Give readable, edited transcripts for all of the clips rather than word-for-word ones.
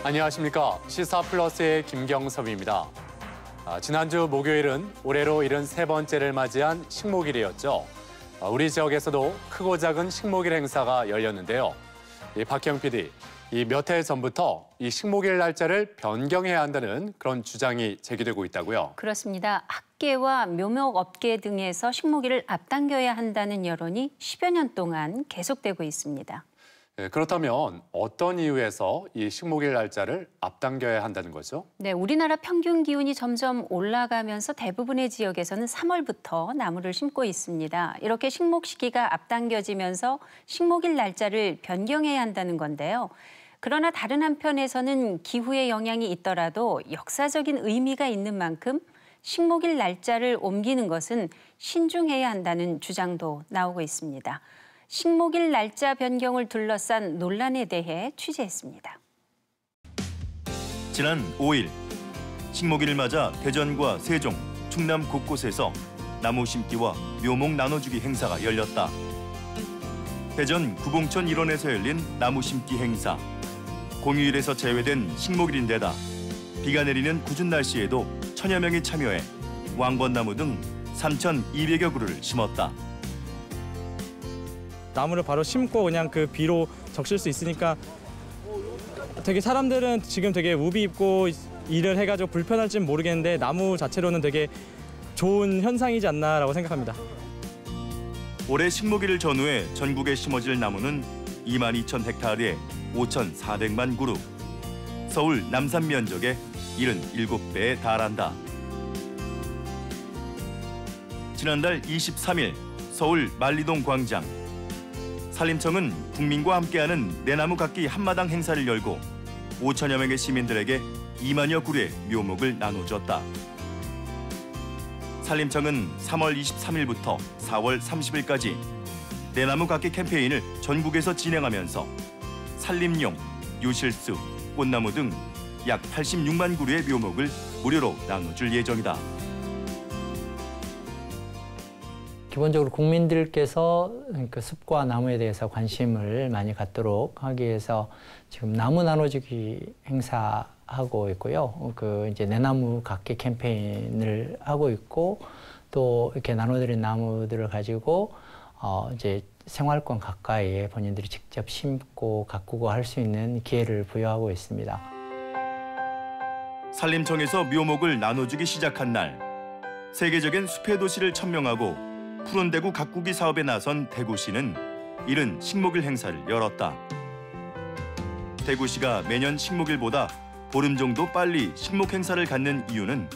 안녕하십니까. 시사플러스의 김경섭입니다. 지난주 목요일은 올해로 73번째를 맞이한 식목일이었죠. 우리 지역에서도 크고 작은 식목일 행사가 열렸는데요. 박형 PD, 몇 해 전부터 이 식목일 날짜를 변경해야 한다는 그런 주장이 제기되고 있다고요. 그렇습니다. 학계와 묘목업계 등에서 식목일을 앞당겨야 한다는 여론이 10여 년 동안 계속되고 있습니다. 그렇다면 어떤 이유에서 이 식목일 날짜를 앞당겨야 한다는 거죠? 네, 우리나라 평균 기온이 점점 올라가면서 대부분의 지역에서는 3월부터 나무를 심고 있습니다. 이렇게 식목 시기가 앞당겨지면서 식목일 날짜를 변경해야 한다는 건데요. 그러나 다른 한편에서는 기후의 영향이 있더라도 역사적인 의미가 있는 만큼 식목일 날짜를 옮기는 것은 신중해야 한다는 주장도 나오고 있습니다. 식목일 날짜 변경을 둘러싼 논란에 대해 취재했습니다. 지난 5일 식목일을 맞아 대전과 세종, 충남 곳곳에서 나무 심기와 묘목 나눠주기 행사가 열렸다. 대전 구봉천 일원에서 열린 나무 심기 행사. 공휴일에서 제외된 식목일인데다 비가 내리는 궂은 날씨에도 천여 명이 참여해 왕벚나무 등 3,200여 그루를 심었다. 나무를 바로 심고 그냥 그 비로 적실 수 있으니까 되게 사람들은 지금 되게 우비 입고 일을 해가지고 불편할지는 모르겠는데 나무 자체로는 되게 좋은 현상이지 않나라고 생각합니다. 올해 식목일을 전후해 전국에 심어질 나무는 22,000헥타르에 5,400만 그루. 서울 남산 면적의 77배에 달한다. 지난달 23일 서울 만리동 광장. 산림청은 국민과 함께하는 내 나무 갖기 한마당 행사를 열고 5천여 명의 시민들에게 2만여 그루의 묘목을 나눠줬다. 산림청은 3월 23일부터 4월 30일까지 내 나무 갖기 캠페인을 전국에서 진행하면서 산림용, 유실수, 꽃나무 등 약 86만 그루의 묘목을 무료로 나눠줄 예정이다. 기본적으로 국민들께서 그 숲과 나무에 대해서 관심을 많이 갖도록 하기 위해서 지금 나무 나눠주기 행사하고 있고요. 이제 내 나무 갖기 캠페인을 하고 있고 또 이렇게 나눠드린 나무들을 가지고 이제 생활권 가까이에 본인들이 직접 심고 가꾸고 할 수 있는 기회를 부여하고 있습니다. 산림청에서 묘목을 나눠주기 시작한 날, 세계적인 숲의 도시를 천명하고 푸른 대구 가꾸기 사업에 나선 대구시는 이른 식목일 행사를 열었다. 대구시가 매년 식목일보다 보름 정도 빨리 식목 행사를 갖는 이유는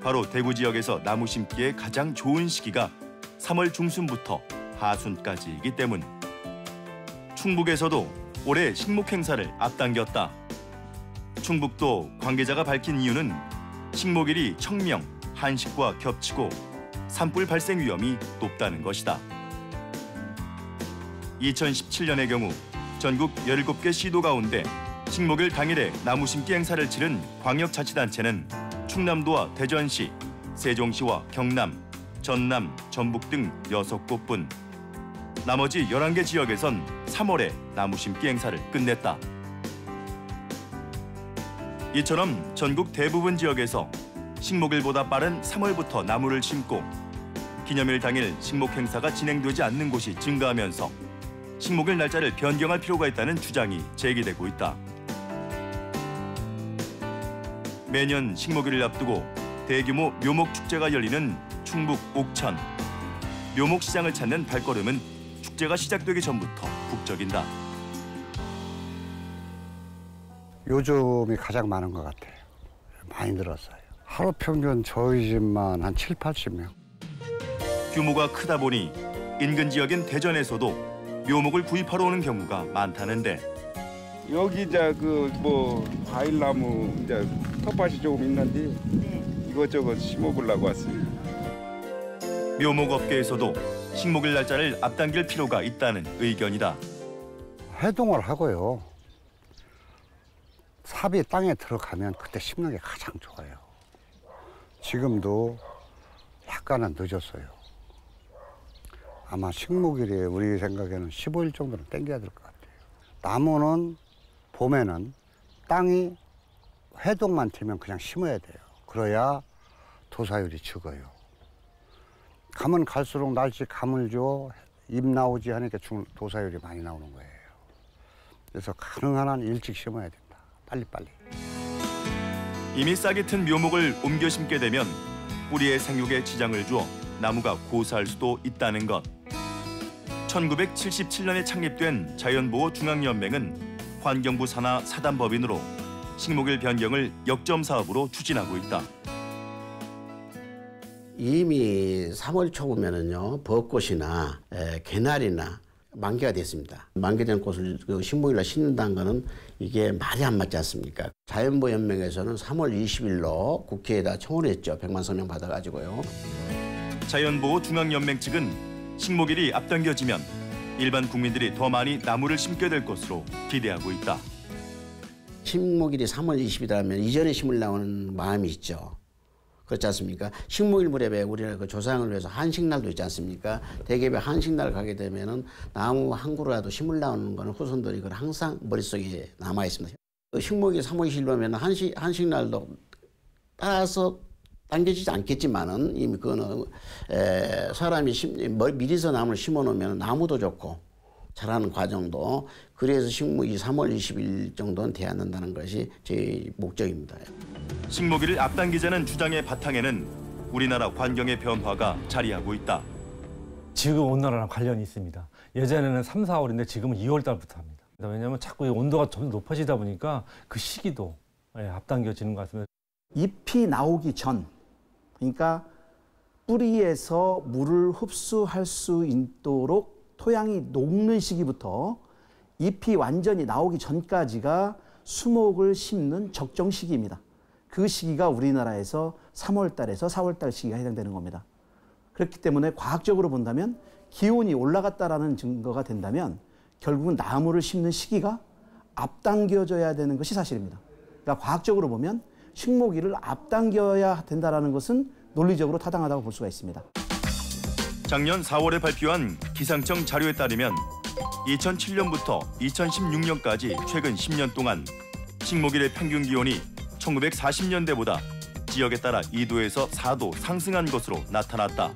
바로 대구 지역에서 나무 심기에 가장 좋은 시기가 3월 중순부터 하순까지이기 때문. 충북에서도 올해 식목 행사를 앞당겼다. 충북도 관계자가 밝힌 이유는 식목일이 청명, 한식과 겹치고 산불 발생 위험이 높다는 것이다. 2017년의 경우 전국 17개 시도 가운데 식목일 당일에 나무 심기 행사를 치른 광역자치단체는 충남도와 대전시, 세종시와 경남, 전남, 전북 등 6곳뿐. 나머지 11개 지역에선 3월에 나무 심기 행사를 끝냈다. 이처럼 전국 대부분 지역에서 식목일보다 빠른 3월부터 나무를 심고 기념일 당일 식목 행사가 진행되지 않는 곳이 증가하면서 식목일 날짜를 변경할 필요가 있다는 주장이 제기되고 있다. 매년 식목일을 앞두고 대규모 묘목 축제가 열리는 충북 옥천. 묘목 시장을 찾는 발걸음은 축제가 시작되기 전부터 북적인다. 요즘이 가장 많은 것 같아요. 많이 늘었어요. 하루 평균 저희 집만 한 7, 80명. 규모가 크다 보니 인근 지역인 대전에서도 묘목을 구입하러 오는 경우가 많다는데 여기 이제 과일나무 이제 텃밭이 조금 있는데 이것저것 심어보려고 왔어요. 묘목 업계에서도 식목일 날짜를 앞당길 필요가 있다는 의견이다. 해동을 하고요. 삽이 땅에 들어가면 그때 심는 게 가장 좋아요. 지금도 약간은 늦었어요. 아마 식목일이 우리 생각에는 15일 정도는 땡겨야 될 것 같아요. 나무는 봄에는 땅이 회동만 되면 그냥 심어야 돼요. 그래야 도사율이 적어요. 가면 갈수록 날씨 가물죠. 잎 나오지 하니까 도사율이 많이 나오는 거예요. 그래서 가능한 한 일찍 심어야 된다. 빨리빨리. 이미 싹이 튼 묘목을 옮겨 심게 되면 뿌리의 생육에 지장을 주어 나무가 고사할 수도 있다는 것. 1977년에 창립된 자연보호중앙연맹은 환경부 산하 사단법인으로 식목일 변경을 역점 사업으로 추진하고 있다. 이미 3월 초면은요 벚꽃이나 개나리나 만개가 됐습니다. 만개된 꽃을 식목일날 심는다는 거는 이게 말이 안 맞지 않습니까? 자연보호연맹에서는 3월 20일로 국회에다 청원을 했죠. 100만 서명 받아가지고요. 자연보호중앙연맹 측은 식목일이 앞당겨지면 일반 국민들이 더 많이 나무를 심게 될 것으로 기대하고 있다. 식목일이 3월 20일이라면 이전에 심으려는 마음이 있죠. 그렇지 않습니까? 식목일 무렵에 우리가 그 조상을 위해서 한식날도 있지 않습니까? 대개에 한식날 가게 되면은 나무 한 그루라도 심으려는 거는 후손들이 그걸 항상 머릿속에 남아 있습니다. 식목일 3월 20일이면 한식날도 따라서 당겨지지 않겠지만은 이미 그거는 사람이 미리서 나무를 심어 놓으면 나무도 좋고 자라는 과정도 그래서 식목일이 3월 20일 정도는 돼야 한다는 것이 제 목적입니다. 식목일을 앞당기자는 주장의 바탕에는 우리나라 환경의 변화가 자리하고 있다. 지금 온난화랑 관련이 있습니다. 예전에는 3, 4월인데 지금은 2월 달부터 합니다. 왜냐하면 자꾸 온도가 점점 높아지다 보니까 그 시기도 앞당겨지는 것 같습니다. 잎이 나오기 전, 그러니까 뿌리에서 물을 흡수할 수 있도록 토양이 녹는 시기부터 잎이 완전히 나오기 전까지가 수목을 심는 적정 시기입니다. 그 시기가 우리나라에서 3월 달에서 4월 달 시기가 해당되는 겁니다. 그렇기 때문에 과학적으로 본다면 기온이 올라갔다라는 증거가 된다면 결국은 나무를 심는 시기가 앞당겨져야 되는 것이 사실입니다. 그러니까 과학적으로 보면 식목일을 앞당겨야 된다는 것은 논리적으로 타당하다고 볼 수가 있습니다. 작년 4월에 발표한 기상청 자료에 따르면 2007년부터 2016년까지 최근 10년 동안 식목일의 평균 기온이 1940년대보다 지역에 따라 2도에서 4도 상승한 것으로 나타났다.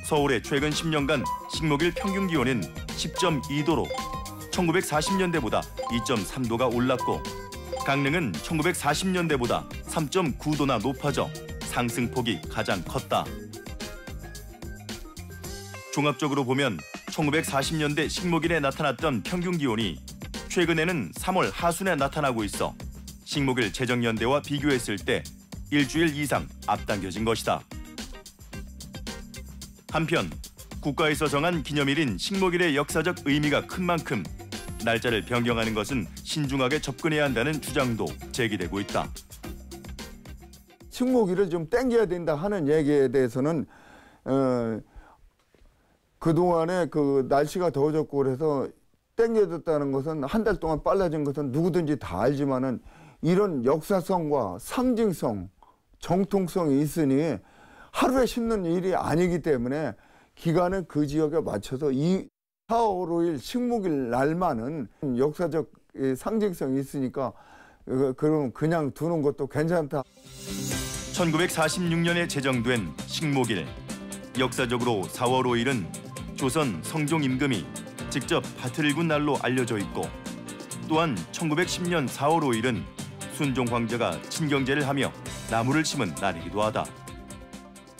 서울의 최근 10년간 식목일 평균 기온은 10.2도로 1940년대보다 2.3도가 올랐고 강릉은 1940년대보다 3.9도나 높아져 상승폭이 가장 컸다. 종합적으로 보면 1940년대 식목일에 나타났던 평균 기온이 최근에는 3월 하순에 나타나고 있어 식목일 제정연대와 비교했을 때 일주일 이상 앞당겨진 것이다. 한편 국가에서 정한 기념일인 식목일의 역사적 의미가 큰 만큼 날짜를 변경하는 것은 신중하게 접근해야 한다는 주장도 제기되고 있다. 식목일을 좀 땡겨야 된다 하는 얘기에 대해서는 그동안에 그 날씨가 더워졌고 그래서 땡겨졌다는 것은 한 달 동안 빨라진 것은 누구든지 다 알지만은 이런 역사성과 상징성, 정통성이 있으니 하루에 심는 일이 아니기 때문에 기간은 그 지역에 맞춰서 4월 5일 식목일 날만은 역사적 상징성이 있으니까 그럼 그냥 두는 것도 괜찮다. 1946년에 제정된 식목일. 역사적으로 4월 5일은 조선 성종 임금이 직접 밭을 군 날로 알려져 있고 또한 1910년 4월 5일은 순종 황제가 친경제를 하며 나무를 심은 날이기도 하다.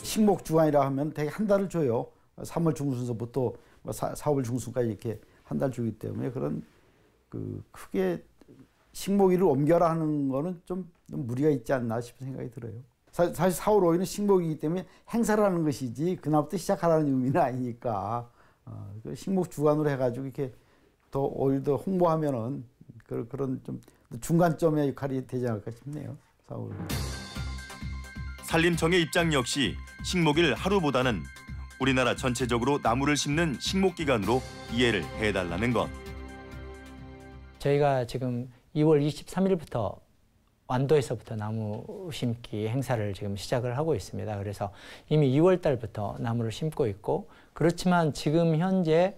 식목 주간이라 하면 대개 한 달을 줘요. 3월 중순서부터 4월 중순까지 이렇게 한 달 주기 때문에 그런 크게 식목일을 옮겨라 하는 거는 좀 무리가 있지 않나 싶은 생각이 들어요. 사실 4월 5일은 식목이기 때문에 행사를 하는 것이지 그날부터 시작하라는 의미는 아니니까 식목 주간으로 해가지고 이렇게 더 오히려 더 홍보하면은 그런 좀 중간점의 역할이 되지 않을까 싶네요. 4월. 산림청의 입장 역시 식목일 하루보다는 우리나라 전체적으로 나무를 심는 식목기간으로 이해를 해달라는 것. 저희가 지금 2월 23일부터 완도에서부터 나무 심기 행사를 지금 시작을 하고 있습니다. 그래서 이미 2월 달부터 나무를 심고 있고, 그렇지만 지금 현재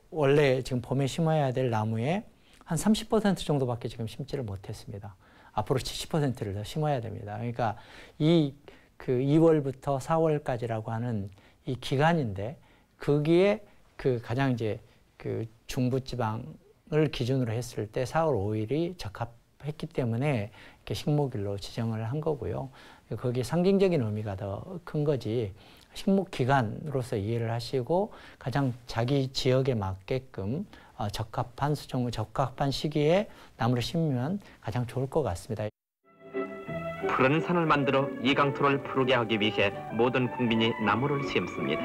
원래 지금 봄에 심어야 될 나무의 한 30% 정도밖에 지금 심지를 못했습니다. 앞으로 70%를 더 심어야 됩니다. 그러니까 2월부터 4월까지라고 하는 이 기간인데, 거기에 가장 이제 중부지방을 기준으로 했을 때 4월 5일이 적합했기 때문에 이렇게 식목일로 지정을 한 거고요. 거기에 상징적인 의미가 더 큰 거지, 식목 기간으로서 이해를 하시고 가장 자기 지역에 맞게끔 적합한 적합한 시기에 나무를 심으면 가장 좋을 것 같습니다. 푸른 산을 만들어 이 강토를 푸르게 하기 위해 모든 국민이 나무를 심습니다.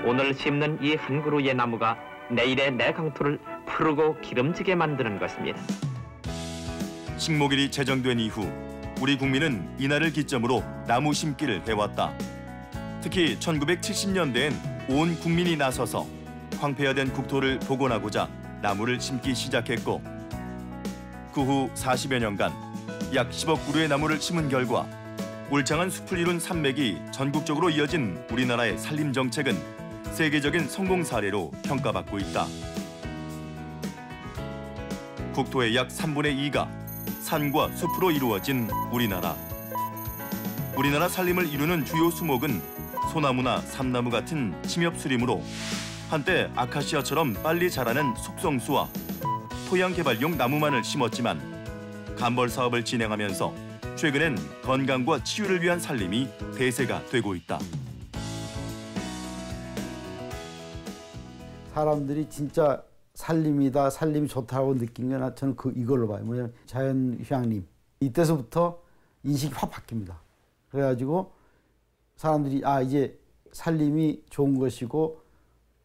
오늘 심는 이 한 그루의 나무가 내일의 내 강토를 푸르고 기름지게 만드는 것입니다. 식목일이 제정된 이후 우리 국민은 이날을 기점으로 나무 심기를 해왔다. 특히 1970년대엔 온 국민이 나서서 황폐화된 국토를 복원하고자 나무를 심기 시작했고, 그 후 40여 년간 약 10억 그루의 나무를 심은 결과 울창한 숲을 이룬 산맥이 전국적으로 이어진 우리나라의 산림 정책은 세계적인 성공 사례로 평가받고 있다. 국토의 약 3분의 2가 산과 숲으로 이루어진 우리나라. 우리나라 산림을 이루는 주요 수목은 소나무나 삼나무 같은 침엽수림으로 한때 아카시아처럼 빨리 자라는 숙성수와 토양 개발용 나무만을 심었지만, 감벌 사업을 진행하면서 최근엔 건강과 치유를 위한 산림이 대세가 되고 있다. 사람들이 진짜 산림이다, 산림이 좋다고 느낀 건 저는 이걸로 봐요. 뭐냐면 자연휴양림. 이때서부터 인식이 확 바뀝니다. 그래가지고 사람들이 이제 산림이 좋은 것이고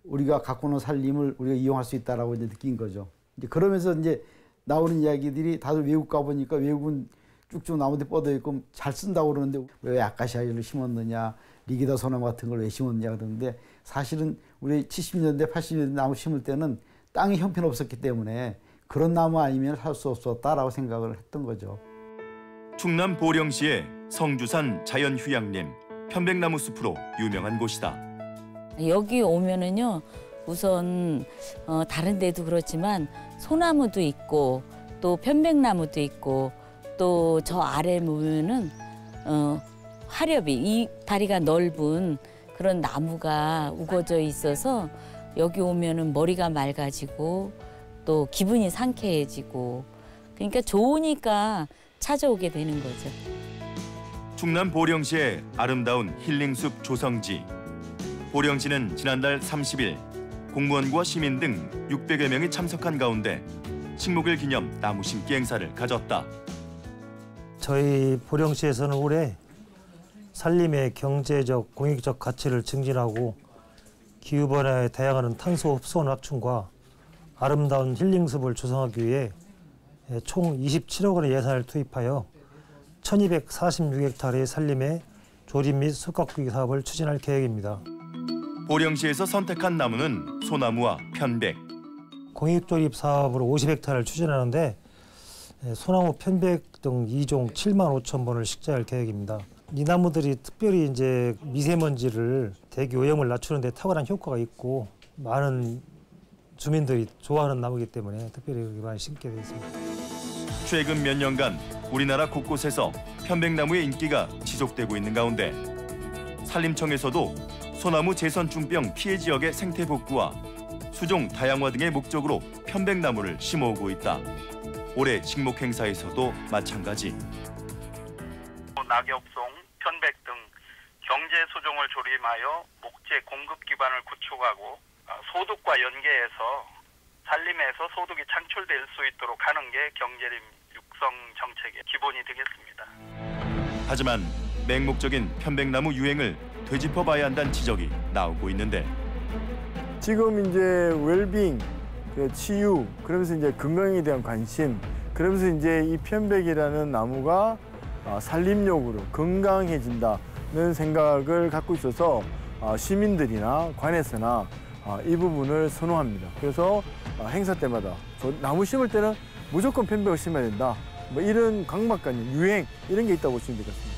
우리가 갖고 있는 산림을 우리가 이용할 수 있다라고 이제 느낀 거죠. 이제 그러면서 이제 나오는 이야기들이, 다들 외국 가보니까 외국은 쭉쭉 나무들 뻗어 있고 잘 쓴다고 그러는데 왜 아카시아를 심었느냐, 리기다 소나무 같은 걸 왜 심었느냐 그러는데, 사실은 우리 70년대, 80년대 나무 심을 때는 땅이 형편없었기 때문에 그런 나무 아니면 살 수 없었다라고 생각을 했던 거죠. 충남 보령시의 성주산 자연휴양림, 편백나무 숲으로 유명한 곳이다. 여기 오면은요, 우선 다른 데도 그렇지만 소나무도 있고 또 편백나무도 있고, 또 저 아래 보면은 화렵이, 이 다리가 넓은 그런 나무가 우거져 있어서 여기 오면은 머리가 맑아지고 또 기분이 상쾌해지고, 그러니까 좋으니까 찾아오게 되는 거죠. 충남 보령시의 아름다운 힐링숲 조성지. 보령시는 지난달 30일 공무원과 시민 등 600여 명이 참석한 가운데 식목일 기념 나무 심기 행사를 가졌다. 저희 보령시에서는 올해 산림의 경제적, 공익적 가치를 증진하고 기후변화에 대항하는 탄소 흡수원 확충과 아름다운 힐링숲을 조성하기 위해 총 27억 원의 예산을 투입하여 1246헥타르의 산림의 조립 및 숲가꾸기 사업을 추진할 계획입니다. 보령시에서 선택한 나무는 소나무와 편백. 공익조립 사업으로 50헥타르를 추진하는데 소나무, 편백 등 2종 7만 5천 본을 식재할 계획입니다. 이 나무들이 특별히 이제 미세먼지를, 대기 오염을 낮추는 데 탁월한 효과가 있고 많은 주민들이 좋아하는 나무이기 때문에 특별히 많이 심게 되어 있습니다. 최근 몇 년간 우리나라 곳곳에서 편백나무의 인기가 지속되고 있는 가운데 산림청에서도 소나무 제선중병 피해 지역의 생태 복구와 수종 다양화 등의 목적으로 편백나무를 심어오고 있다. 올해 식목 행사에서도 마찬가지. 낙엽송, 편백 등 경제 수종을 조림하여 목재 공급 기반을 구축하고 소득과 연계해서 산림에서 소득이 창출될 수 있도록 하는 게 경제림 육성 정책의 기본이 되겠습니다. 하지만 맹목적인 편백나무 유행을 되짚어봐야 한다는 지적이 나오고 있는데, 지금 이제 웰빙, 치유, 그러면서 이제 건강에 대한 관심, 그러면서 이제 이 편백이라는 나무가 산림용으로 건강해진다는 생각을 갖고 있어서 시민들이나 관에서나 이 부분을 선호합니다. 그래서 행사 때마다 나무 심을 때는 무조건 편백을 심어야 된다. 뭐 이런 강막관념, 유행 이런 게 있다고 보시면 되겠습니다.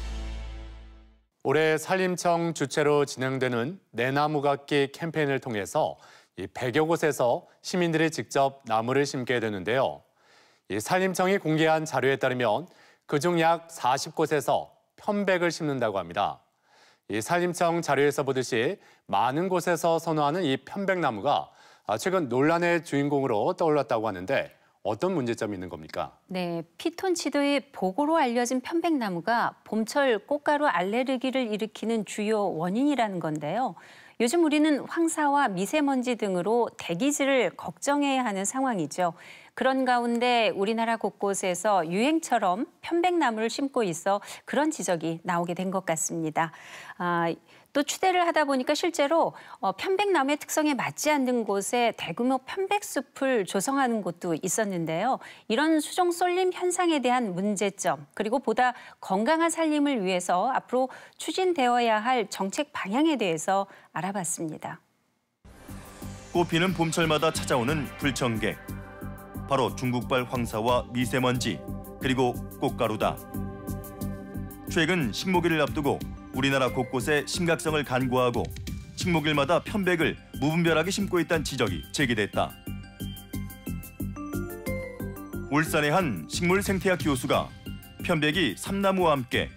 올해 산림청 주최로 진행되는 내 나무 갖기 캠페인을 통해서 100여 곳에서 시민들이 직접 나무를 심게 되는데요. 산림청이 공개한 자료에 따르면 그중 약 40곳에서 편백을 심는다고 합니다. 산림청 자료에서 보듯이 많은 곳에서 선호하는 이 편백나무가 최근 논란의 주인공으로 떠올랐다고 하는데 어떤 문제점이 있는 겁니까? 네, 피톤치드의 보고로 알려진 편백나무가 봄철 꽃가루 알레르기를 일으키는 주요 원인이라는 건데요. 요즘 우리는 황사와 미세먼지 등으로 대기질을 걱정해야 하는 상황이죠. 그런 가운데 우리나라 곳곳에서 유행처럼 편백나무를 심고 있어 그런 지적이 나오게 된 것 같습니다. 또 추대를 하다 보니까 실제로 편백나무의 특성에 맞지 않는 곳에 대규모 편백숲을 조성하는 곳도 있었는데요. 이런 수종 쏠림 현상에 대한 문제점, 그리고 보다 건강한 살림을 위해서 앞으로 추진되어야 할 정책 방향에 대해서 알아봤습니다. 꽃피는 봄철마다 찾아오는 불청객. 바로 중국발 황사와 미세먼지, 그리고 꽃가루다. 최근 식목일을 앞두고 우리나라 곳곳에 심각성을 간구하고 식목일마다 편백을 무분별하게 심고 있다는 지적이 제기됐다. 울산의 한 식물생태학 교수가 편백이 삼나무와 함께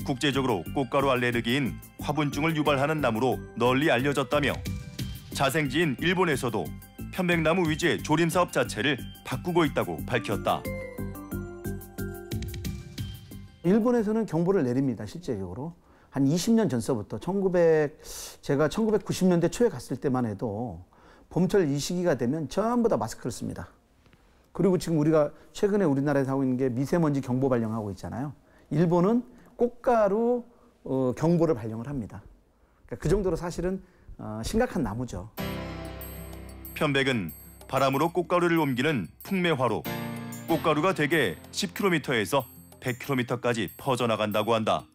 국제적으로 꽃가루 알레르기인 화분증을 유발하는 나무로 널리 알려졌다며 자생지인 일본에서도 편백나무 위주의 조림 사업 자체를 바꾸고 있다고 밝혔다. 일본에서는 경보를 내립니다. 실제적으로. 한 20년 전서부터 제가 1990년대 초에 갔을 때만 해도 봄철 이 시기가 되면 전부 다 마스크를 씁니다. 그리고 지금 우리가 최근에 우리나라에서 하고 있는 게 미세먼지 경보 발령하고 있잖아요. 일본은 꽃가루 경보를 발령을 합니다. 그러니까 그 정도로 사실은 심각한 나무죠. 편백은 바람으로 꽃가루를 옮기는 풍매화로 꽃가루가 대개 10km에서 100km까지 퍼져나간다고 한다.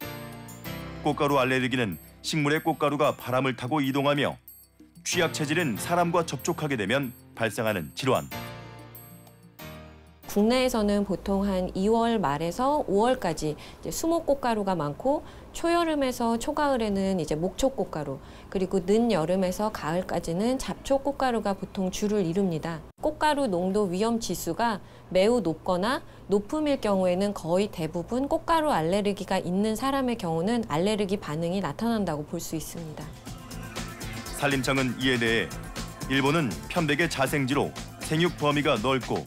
꽃가루 알레르기는 식물의 꽃가루가 바람을 타고 이동하며 취약 체질은 사람과 접촉하게 되면 발생하는 질환. 국내에서는 보통 한 2월 말에서 5월까지 수목꽃가루가 많고 초여름에서 초가을에는 이제 목초꽃가루, 그리고 늦여름에서 가을까지는 잡초꽃가루가 보통 주를 이룹니다. 꽃가루 농도 위험 지수가 매우 높거나 높음일 경우에는 거의 대부분 꽃가루 알레르기가 있는 사람의 경우는 알레르기 반응이 나타난다고 볼 수 있습니다. 산림청은 이에 대해 일본은 편백의 자생지로 생육 범위가 넓고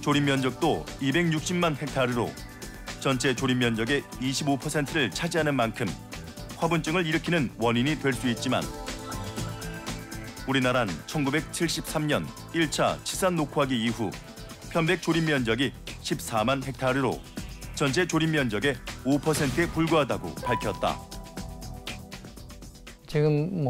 조림 면적도 260만 헥타르로 전체 조림 면적의 25%를 차지하는 만큼 화분증을 일으키는 원인이 될 수 있지만 우리나라는 1973년 1차 치산 녹화기 이후 편백 조림 면적이 14만 헥타르로 전체 조림 면적의 5%에 불과하다고 밝혔다. 지금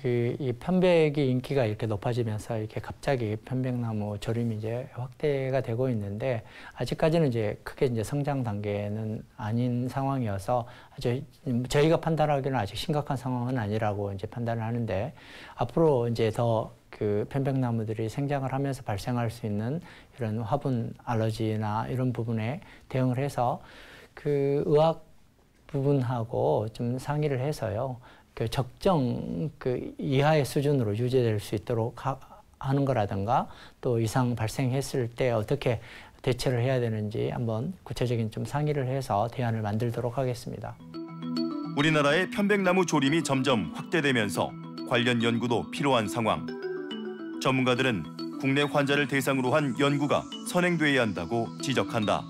이 편백이 인기가 이렇게 높아지면서 이렇게 갑자기 편백나무 조림이 이제 확대가 되고 있는데 아직까지는 이제 크게 이제 성장 단계는 아닌 상황이어서 저희가 판단하기는 아직 심각한 상황은 아니라고 이제 판단을 하는데 앞으로 이제 더 그 편백나무들이 생장을 하면서 발생할 수 있는 이런 화분 알러지나 이런 부분에 대응을 해서 그 의학 부분하고 좀 상의를 해서요. 그 적정 그 이하의 수준으로 유지될 수 있도록 하는 거라든가 또 이상 발생했을 때 어떻게 대처를 해야 되는지 한번 구체적인 좀 상의를 해서 대안을 만들도록 하겠습니다. 우리나라의 편백나무 조림이 점점 확대되면서 관련 연구도 필요한 상황. 전문가들은 국내 환자를 대상으로 한 연구가 선행돼야 한다고 지적한다.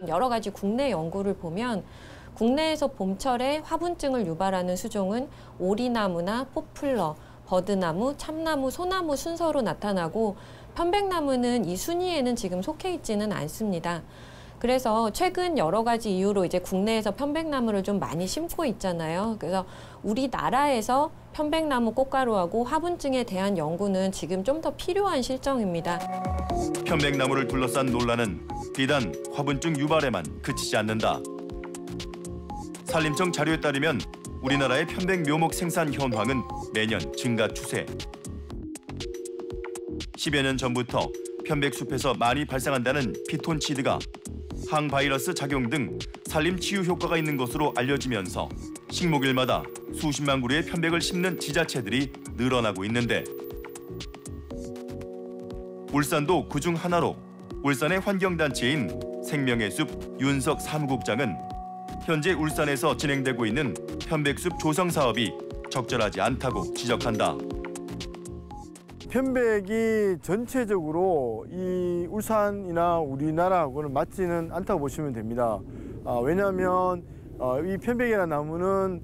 여러 가지 국내 연구를 보면 국내에서 봄철에 화분증을 유발하는 수종은 오리나무나 포플러, 버드나무, 참나무, 소나무 순서로 나타나고 편백나무는 이 순위에는 지금 속해 있지는 않습니다. 그래서 최근 여러 가지 이유로 이제 국내에서 편백나무를 좀 많이 심고 있잖아요. 그래서 우리나라에서 편백나무 꽃가루하고 화분증에 대한 연구는 지금 좀 더 필요한 실정입니다. 편백나무를 둘러싼 논란은 비단 화분증 유발에만 그치지 않는다. 산림청 자료에 따르면 우리나라의 편백 묘목 생산 현황은 매년 증가 추세. 10여 년 전부터 편백숲에서 많이 발생한다는 피톤치드가 항바이러스 작용 등 산림 치유 효과가 있는 것으로 알려지면서 식목일마다 수십만 그루의 편백을 심는 지자체들이 늘어나고 있는데 울산도 그중 하나로 울산의 환경단체인 생명의 숲 윤석 사무국장은 현재 울산에서 진행되고 있는 편백숲 조성 사업이 적절하지 않다고 지적한다. 편백이 전체적으로 이 울산이나 우리나라하고는 맞지는 않다고 보시면 됩니다. 왜냐하면 이 편백이라는 나무는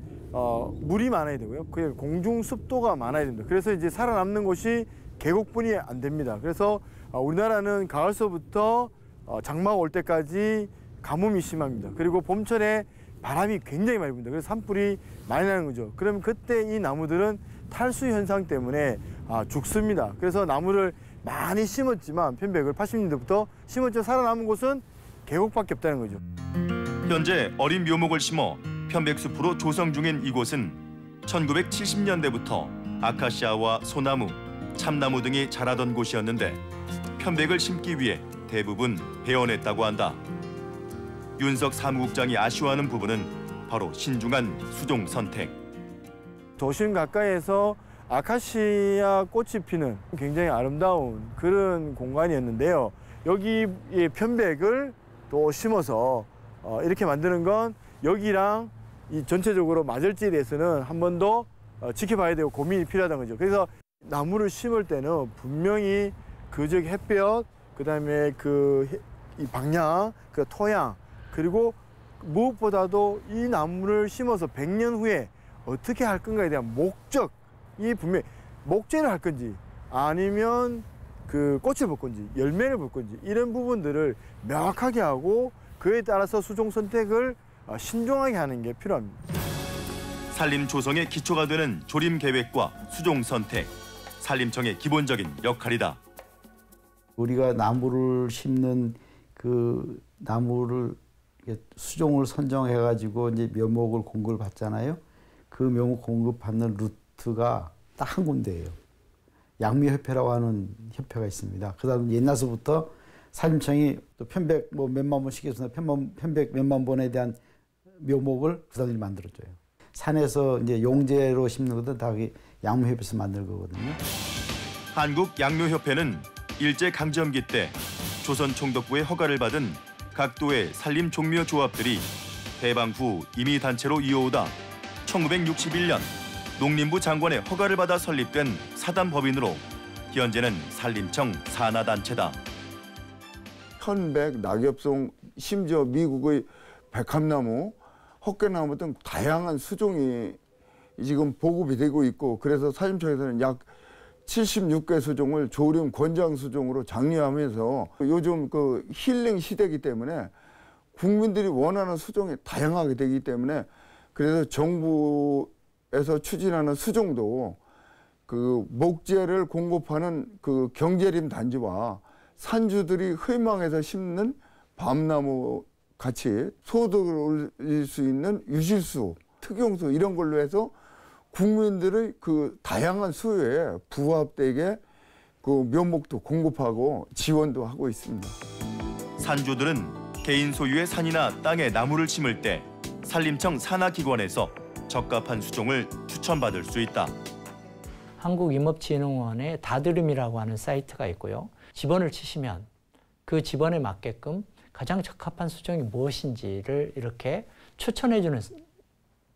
물이 많아야 되고요. 그게 공중 습도가 많아야 됩니다. 그래서 이제 살아남는 곳이 계곡뿐이 안 됩니다. 그래서 우리나라는 가을서부터 장마가 올 때까지 가뭄이 심합니다. 그리고 봄철에 바람이 굉장히 많이 붑니다. 그래서 산불이 많이 나는 거죠. 그러면 그때 이 나무들은 탈수 현상 때문에 죽습니다. 그래서 나무를 많이 심었지만 편백을 80년대부터 심었지만 살아남은 곳은 계곡밖에 없다는 거죠. 현재 어린 묘목을 심어 편백숲으로 조성 중인 이곳은 1970년대부터 아카시아와 소나무, 참나무 등이 자라던 곳이었는데 편백을 심기 위해 대부분 베어냈다고 한다. 윤석 사무국장이 아쉬워하는 부분은 바로 신중한 수종 선택. 도심 가까이에서 아카시아 꽃이 피는 굉장히 아름다운 그런 공간이었는데요. 여기 편백을 또 심어서 이렇게 만드는 건 여기랑 이 전체적으로 맞을지에 대해서는 한 번 더 지켜봐야 되고 고민이 필요하다는 거죠. 그래서 나무를 심을 때는 분명히 그 지역 햇볕, 그다음에 이 방향, 그 토양, 그리고 무엇보다도 이 나무를 심어서 100년 후에 어떻게 할 건가에 대한 목적이 분명히 목재를 할 건지 아니면 그 꽃을 볼 건지 열매를 볼 건지 이런 부분들을 명확하게 하고 그에 따라서 수종 선택을 신중하게 하는 게 필요합니다. 산림 조성의 기초가 되는 조림 계획과 수종 선택, 산림청의 기본적인 역할이다. 우리가 나무를 심는 그 나무를 수종을 선정해가지고 이제 묘목을 공급을 받잖아요. 그 묘목 공급받는 루트가 딱 한 군데예요. 양묘협회라고 하는 협회가 있습니다. 그다음 옛날서부터 산림청이 또 편백 뭐 몇만 번씩 해서 편백 몇만 번에 대한 묘목을 그다음에 만들어줘요. 산에서 이제 용재로 심는 것도 다 양묘협회에서 만들 거거든요. 한국양묘협회는 일제강점기 때 조선 총독부의 허가를 받은 각도의 산림 종묘 조합들이 해방 후 임의단체로 이어오다 1961년 농림부 장관의 허가를 받아 설립된 사단법인으로 현재는 산림청 산하단체다. 편백, 낙엽송, 심지어 미국의 백합나무, 헛개나무 등 다양한 수종이 지금 보급이 되고 있고 그래서 산림청에서는 약 76개 수종을 조림 권장 수종으로 장려하면서 요즘 그 힐링 시대이기 때문에 국민들이 원하는 수종이 다양하게 되기 때문에 그래서 정부에서 추진하는 수종도 그 목재를 공급하는 그 경제림 단지와 산주들이 희망해서 심는 밤나무 같이 소득을 올릴 수 있는 유실수, 특용수 이런 걸로 해서 국민들의 그 다양한 수요에 부합되게 그 묘목도 공급하고 지원도 하고 있습니다. 산주들은 개인 소유의 산이나 땅에 나무를 심을 때 산림청 산하기관에서 적합한 수종을 추천받을 수 있다. 한국임업진흥원의 다드름이라고 하는 사이트가 있고요. 지번을 치시면 그 지번에 맞게끔 가장 적합한 수종이 무엇인지를 이렇게 추천해주는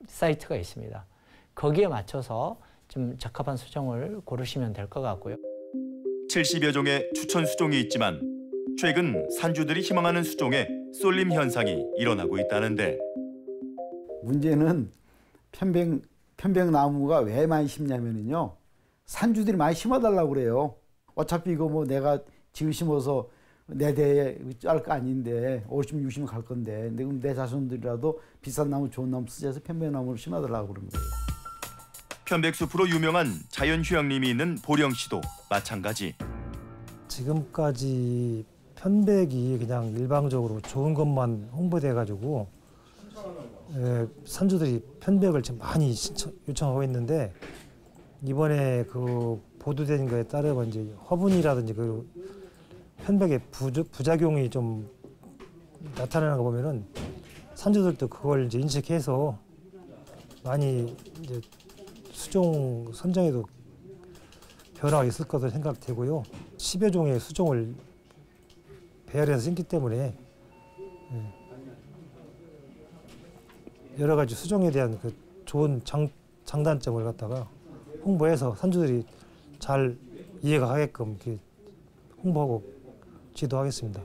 사이트가 있습니다. 거기에 맞춰서 좀 적합한 수종을 고르시면 될 것 같고요. 70여 종의 추천 수종이 있지만 최근 산주들이 희망하는 수종에 쏠림 현상이 일어나고 있다는데 문제는 편백나무가 왜 많이 심냐면요. 산주들이 많이 심어달라고 그래요. 어차피 이거 뭐 내가 지금 심어서 내 대에 짤 거 아닌데 50, 60은 갈 건데 그럼 내 자손들이라도 비싼 나무 좋은 나무 쓰자 해서 편백나무를 심어달라고 그런 거예요. 편백숲으로 유명한 자연휴양림이 있는 보령시도 마찬가지. 지금까지 편백이 그냥 일방적으로 좋은 것만 홍보돼가지고 산주들이 편백을 지금 많이 요청하고 있는데 이번에 그 보도된 거에 따르면 이제 화분이라든지 그 편백의 부작용이 좀 나타나는 거 보면은 산주들도 그걸 이제 인식해서 많이 이제 수종 선정에도 변화가 있을 것으로 생각되고요. 10여 종의 수종을 배열해서 심기 때문에 여러 가지 수종에 대한 그 좋은 장단점을 갖다가 홍보해서 산주들이 잘 이해가 가게끔 이렇게 홍보하고 지도하겠습니다.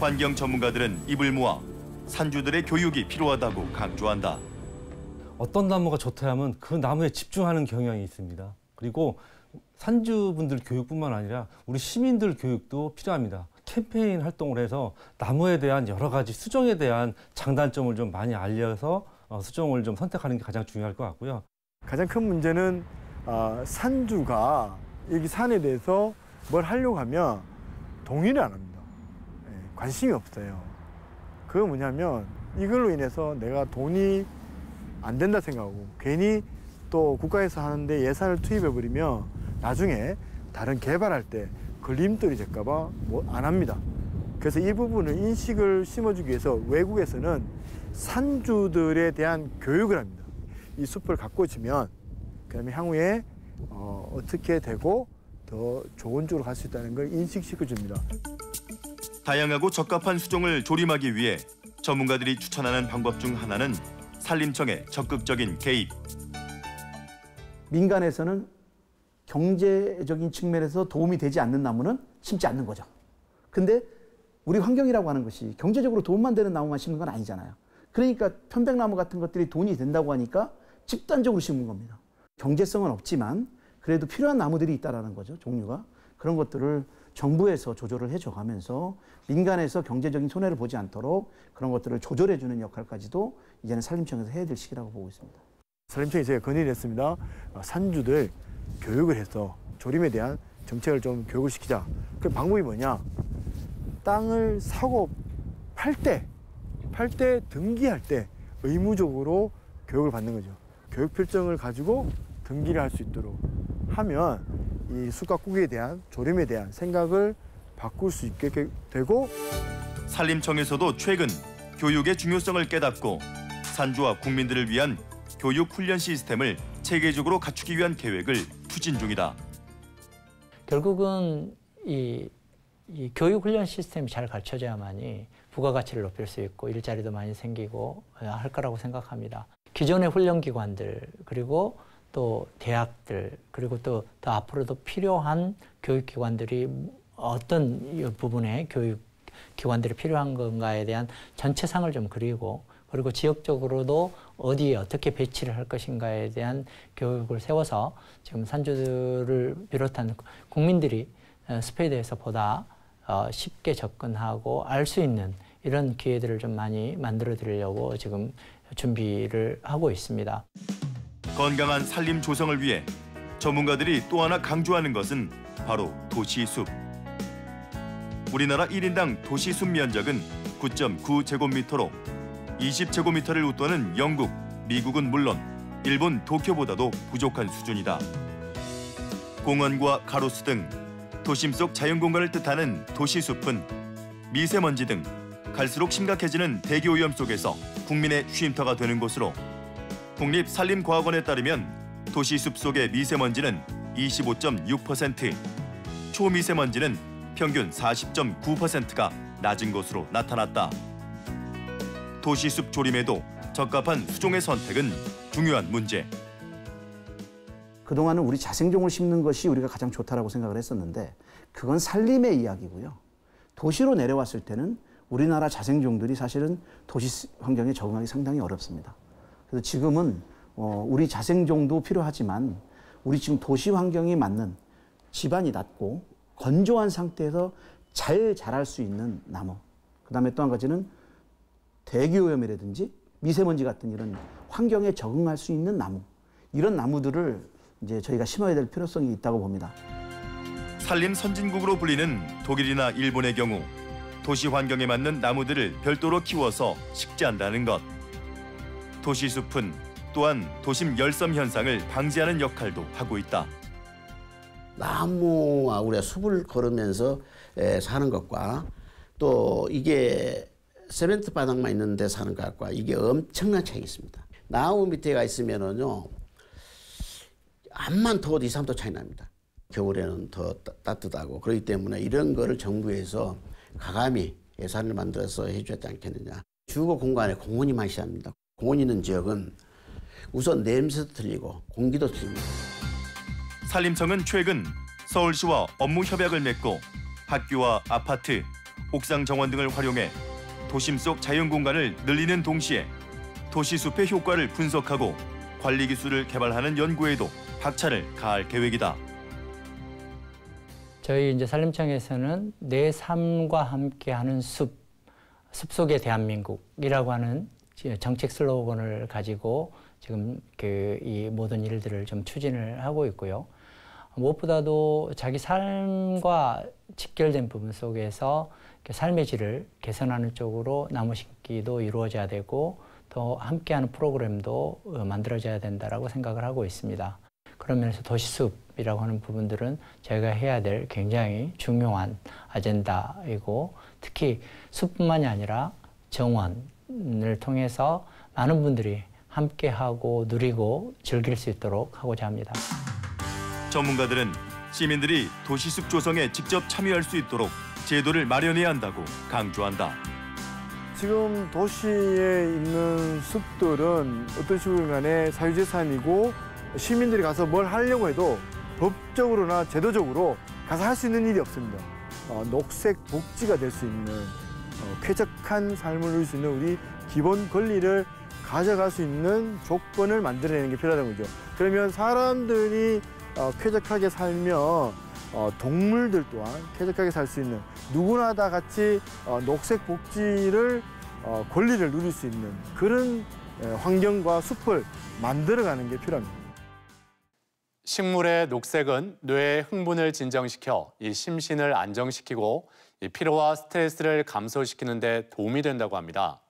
환경 전문가들은 입을 모아 산주들의 교육이 필요하다고 강조한다. 어떤 나무가 좋다 하면 그 나무에 집중하는 경향이 있습니다. 그리고 산주분들 교육뿐만 아니라 우리 시민들 교육도 필요합니다. 캠페인 활동을 해서 나무에 대한 여러 가지 수종에 대한 장단점을 좀 많이 알려서 수종을 좀 선택하는 게 가장 중요할 것 같고요. 가장 큰 문제는 산주가 여기 산에 대해서 뭘 하려고 하면 동의를 안 합니다. 관심이 없어요. 그게 뭐냐면 이걸로 인해서 내가 돈이 안 된다 생각하고 괜히 또 국가에서 하는데 예산을 투입해버리면 나중에 다른 개발할 때 걸림돌이 될까 봐 뭐 안 합니다. 그래서 이 부분을 인식을 심어주기 위해서 외국에서는 산주들에 대한 교육을 합니다. 이 숲을 가꿔주면 그다음에 향후에 어떻게 되고 더 좋은 쪽으로 갈 수 있다는 걸 인식시켜줍니다. 다양하고 적합한 수종을 조림하기 위해 전문가들이 추천하는 방법 중 하나는 산림청의 적극적인 개입. 민간에서는 경제적인 측면에서 도움이 되지 않는 나무는 심지 않는 거죠. 근데 우리 환경이라고 하는 것이 경제적으로 도움만 되는 나무만 심는 건 아니잖아요. 그러니까 편백나무 같은 것들이 돈이 된다고 하니까 집단적으로 심는 겁니다. 경제성은 없지만 그래도 필요한 나무들이 있다는 거죠, 종류가. 그런 것들을 정부에서 조절을 해줘가면서 민간에서 경제적인 손해를 보지 않도록 그런 것들을 조절해주는 역할까지도 이제는 산림청에서 해야 될 시기라고 보고 있습니다. 산림청이 제가 건의를 했습니다. 산주들 교육을 해서 조림에 대한 정책을 좀 교육을 시키자. 그 방법이 뭐냐? 땅을 사고 팔 때 등기할 때 의무적으로 교육을 받는 거죠. 교육 필증을 가지고 등기를 할 수 있도록 하면 이 숲가꾸기에 대한 조림에 대한 생각을 바꿀 수 있게 되고, 산림청에서도 최근 교육의 중요성을 깨닫고 산주와 국민들을 위한 교육 훈련 시스템을 체계적으로 갖추기 위한 계획을 추진 중이다. 결국은 이 교육 훈련 시스템이 잘 갖춰져야만이 부가가치를 높일 수 있고 일자리도 많이 생기고 할 거라고 생각합니다. 기존의 훈련기관들 그리고 또 대학들 그리고 또 더 앞으로도 필요한 교육기관들이 어떤 부분에 교육기관들이 필요한 건가에 대한 전체상을 좀 그리고 그리고 지역적으로도 어디에 어떻게 배치를 할 것인가에 대한 교육을 세워서 지금 산주들을 비롯한 국민들이 숲에 대해서 보다 쉽게 접근하고 알 수 있는 이런 기회들을 좀 많이 만들어 드리려고 지금 준비를 하고 있습니다. 건강한 산림 조성을 위해 전문가들이 또 하나 강조하는 것은 바로 도시숲. 우리나라 1인당 도시숲 면적은 9.9제곱미터로 20제곱미터를 웃도는 영국, 미국은 물론 일본 도쿄보다도 부족한 수준이다. 공원과 가로수 등 도심 속 자연공간을 뜻하는 도시숲은 미세먼지 등 갈수록 심각해지는 대기오염 속에서 국민의 쉼터가 되는 곳으로 국립산림과학원에 따르면 도시숲 속의 미세먼지는 25.6%, 초미세먼지는 평균 40.9%가 낮은 것으로 나타났다. 도시숲 조림에도 적합한 수종의 선택은 중요한 문제. 그동안은 우리 자생종을 심는 것이 우리가 가장 좋다라고 생각을 했었는데 그건 산림의 이야기고요. 도시로 내려왔을 때는 우리나라 자생종들이 사실은 도시 환경에 적응하기 상당히 어렵습니다. 그래서 지금은 우리 자생종도 필요하지만 우리 지금 도시 환경에 맞는 지반이 낮고 건조한 상태에서 잘 자랄 수 있는 나무. 그다음에 또 한 가지는 대기오염이라든지 미세먼지 같은 이런 환경에 적응할 수 있는 나무. 이런 나무들을 이제 저희가 심어야 될 필요성이 있다고 봅니다. 산림 선진국으로 불리는 독일이나 일본의 경우 도시 환경에 맞는 나무들을 별도로 키워서 식재한다는 것. 도시숲은 또한 도심 열섬 현상을 방지하는 역할도 하고 있다. 나무와 우리가 숲을 걸으면서 사는 것과 또 이게 세멘트 바닥만 있는 데 사는 것과 이게 엄청난 차이가 있습니다. 나무 밑에가 있으면은요, 암만 더워도 2, 3도 차이 납니다. 겨울에는 더 따뜻하고 그렇기 때문에 이런 거를 정부에서 가감히 예산을 만들어서 해주지 않겠느냐. 주거 공간에 공원이 많습니다. 공원 있는 지역은 우선 냄새도 틀리고 공기도 틀립니다. 산림청은 최근 서울시와 업무 협약을 맺고 학교와 아파트, 옥상 정원 등을 활용해 도심 속 자연 공간을 늘리는 동시에 도시숲의 효과를 분석하고 관리 기술을 개발하는 연구에도 박차를 가할 계획이다. 저희 이제 산림청에서는 내 삶과 함께하는 숲 속의 대한민국이라고 하는 정책 슬로건을 가지고 지금 이 모든 일들을 좀 추진을 하고 있고요. 무엇보다도 자기 삶과 직결된 부분 속에서 삶의 질을 개선하는 쪽으로 나무 심기도 이루어져야 되고 더 함께하는 프로그램도 만들어져야 된다라고 생각을 하고 있습니다. 그런 면에서 도시숲이라고 하는 부분들은 저희가 해야 될 굉장히 중요한 아젠다이고 특히 숲뿐만이 아니라 정원을 통해서 많은 분들이 함께하고 누리고 즐길 수 있도록 하고자 합니다. 전문가들은 시민들이 도시숲 조성에 직접 참여할 수 있도록 제도를 마련해야 한다고 강조한다. 지금 도시에 있는 숲들은 어떤 식으로 간에 사유재산이고 시민들이 가서 뭘 하려고 해도 법적으로나 제도적으로 가서 할 수 있는 일이 없습니다. 녹색 복지가 될 수 있는 쾌적한 삶을 누릴 수 있는 우리 기본 권리를 가져갈 수 있는 조건을 만들어내는 게 필요하다는 거죠. 그러면 사람들이 쾌적하게 살면 동물들 또한 쾌적하게 살 수 있는 누구나 다 같이 녹색 복지를 권리를 누릴 수 있는 그런 환경과 숲을 만들어가는 게 필요합니다. 식물의 녹색은 뇌의 흥분을 진정시켜 이 심신을 안정시키고 이 피로와 스트레스를 감소시키는 데 도움이 된다고 합니다.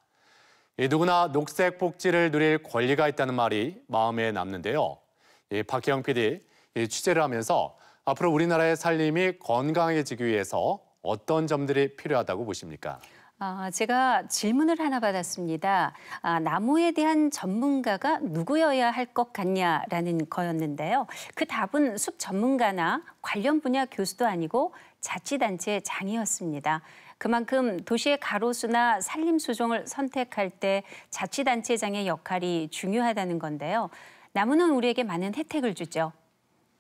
누구나 녹색 복지를 누릴 권리가 있다는 말이 마음에 남는데요. 박혜영 PD, 취재를 하면서 앞으로 우리나라의 살림이 건강해지기 위해서 어떤 점들이 필요하다고 보십니까? 제가 질문을 하나 받았습니다. 나무에 대한 전문가가 누구여야 할 것 같냐라는 거였는데요. 그 답은 숲 전문가나 관련 분야 교수도 아니고 자치단체 장이었습니다. 그만큼 도시의 가로수나 산림수종을 선택할 때 자치단체장의 역할이 중요하다는 건데요. 나무는 우리에게 많은 혜택을 주죠.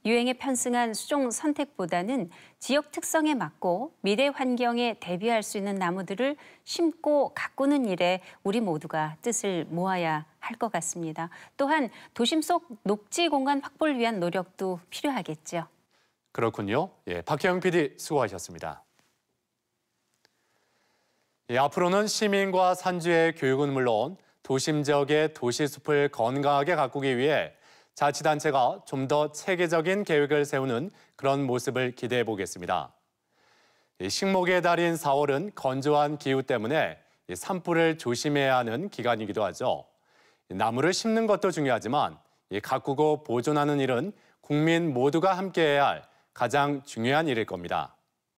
유행에 편승한 수종 선택보다는 지역 특성에 맞고 미래 환경에 대비할 수 있는 나무들을 심고 가꾸는 일에 우리 모두가 뜻을 모아야 할 것 같습니다. 또한 도심 속 녹지 공간 확보를 위한 노력도 필요하겠죠. 그렇군요. 박혜영 PD 수고하셨습니다. 앞으로는 시민과 산주의 교육은 물론 도심 지역의 도시숲을 건강하게 가꾸기 위해 자치단체가 좀 더 체계적인 계획을 세우는 그런 모습을 기대해 보겠습니다. 식목의 달인 4월은 건조한 기후 때문에 산불을 조심해야 하는 기간이기도 하죠. 나무를 심는 것도 중요하지만 가꾸고 보존하는 일은 국민 모두가 함께해야 할 가장 중요한 일일 겁니다.